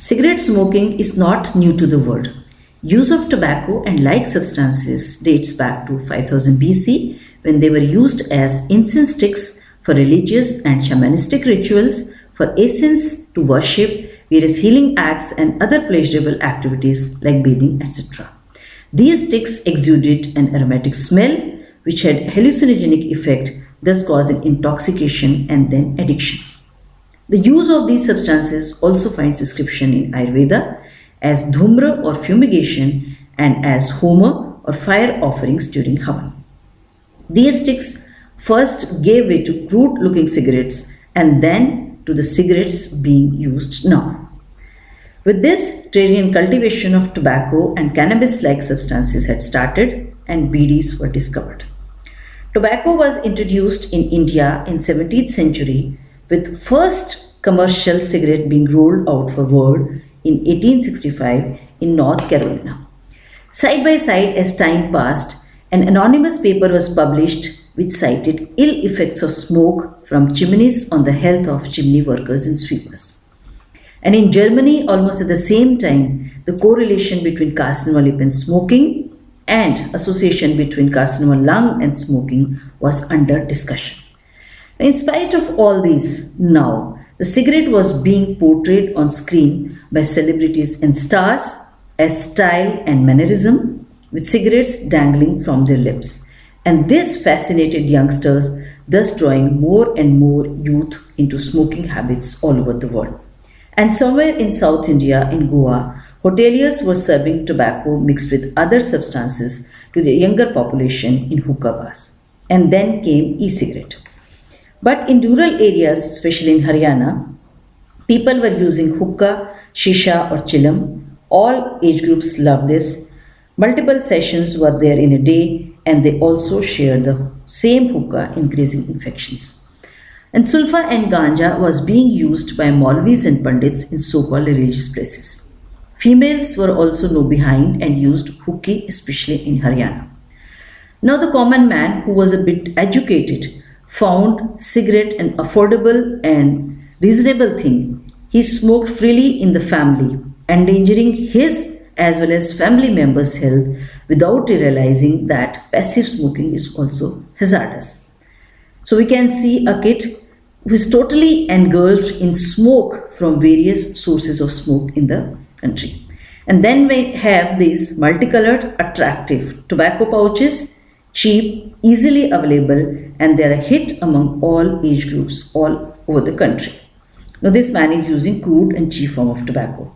Cigarette smoking is not new to the world. Use of tobacco and like substances dates back to 5000 BC when they were used as incense sticks for religious and shamanistic rituals, for incense to worship, various healing acts, and other pleasurable activities like bathing, etc. These sticks exuded an aromatic smell which had hallucinogenic effect, thus causing intoxication and then addiction. The use of these substances also finds description in Ayurveda as dhumra or fumigation and as homa or fire offerings during Havan. These sticks first gave way to crude looking cigarettes and then to the cigarettes being used now. With this, trading and cultivation of tobacco and cannabis-like substances had started and bidis were discovered. Tobacco was introduced in India in 17th century with first commercial cigarette being rolled out for world in 1865 in North Carolina. Side by side as time passed, an anonymous paper was published which cited ill effects of smoke from chimneys on the health of chimney workers and sweepers. And in Germany, almost at the same time, the correlation between carcinoma lip and smoking and association between carcinoma lung and smoking was under discussion. In spite of all this, now the cigarette was being portrayed on screen by celebrities and stars as style and mannerism, with cigarettes dangling from their lips. And this fascinated youngsters, thus drawing more and more youth into smoking habits all over the world. And somewhere in South India, in Goa, hoteliers were serving tobacco mixed with other substances to the younger population in hookah bars. And then came e-cigarette. But in rural areas, especially in Haryana, people were using hookah, shisha or chillum. All age groups loved this. Multiple sessions were there in a day and they also shared the same hookah, increasing infections. And sulfa and ganja was being used by Maulvis and Pandits in so-called religious places. Females were also no behind and used hookah, especially in Haryana. Now the common man who was a bit educated found cigarette an affordable and reasonable thing. He smoked freely in the family, endangering his as well as family members' health without realizing that passive smoking is also hazardous. So we can see a kid who is totally engulfed in smoke from various sources of smoke in the country. And then we have these multicolored, attractive tobacco pouches, cheap, easily available, and they are a hit among all age groups all over the country. Now this man is using crude and cheap form of tobacco.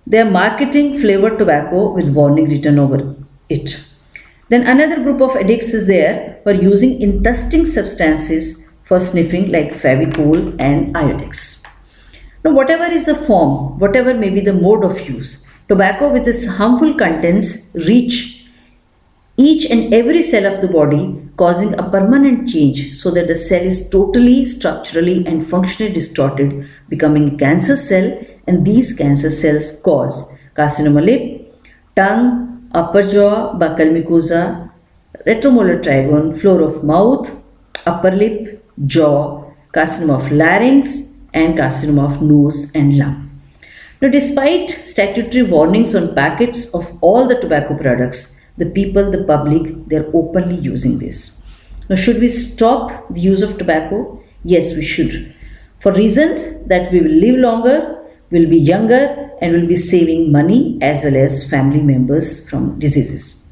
They are marketing flavored tobacco with warning written over it. Then another group of addicts is there who are using interesting substances for sniffing like Fevicol and Iodex. Now whatever is the form, whatever may be the mode of use, tobacco with its harmful contents reach each and every cell of the body, causing a permanent change so that the cell is totally, structurally and functionally distorted, becoming a cancer cell, and these cancer cells cause carcinoma lip, tongue, upper jaw, buccal mucosa, retromolar trigone, floor of mouth, upper lip, jaw, carcinoma of larynx and carcinoma of nose and lung. Now despite statutory warnings on packets of all the tobacco products, the people, the public, they are openly using this. Now should we stop the use of tobacco? Yes, we should. For reasons that we will live longer, will be younger and will be saving money as well as family members from diseases.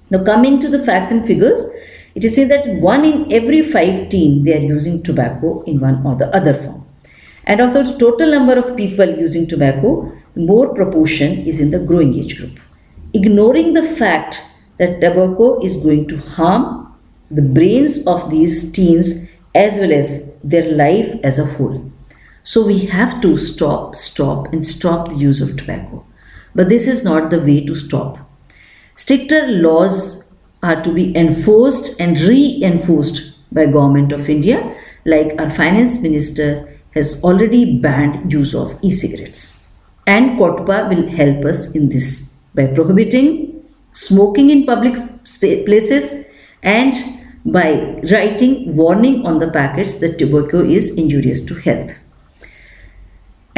Now coming to the facts and figures, it is said that 1 in every 5 teen they are using tobacco in one or the other form. And of the total number of people using tobacco, more proportion is in the growing age group. Ignoring the fact that tobacco is going to harm the brains of these teens as well as their life as a whole. So we have to stop the use of tobacco. But this is not the way to stop. Stricter laws are to be enforced and reinforced by Government of India, like our Finance Minister has already banned use of e-cigarettes. And COTPA will help us in this by prohibiting smoking in public places and by writing warning on the packets that tobacco is injurious to health.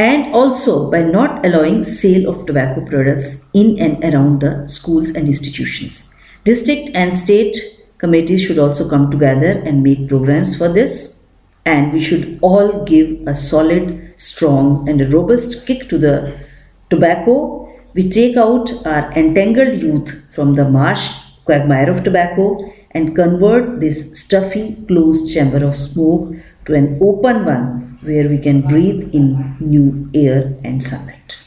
and also by not allowing sale of tobacco products in and around the schools and institutions. District and state committees should also come together and make programs for this, and we should all give a solid, strong and a robust kick to the tobacco. We take out our entangled youth from the marsh quagmire of tobacco and convert this stuffy closed chamber of smoke to an open one where we can breathe in new air and sunlight.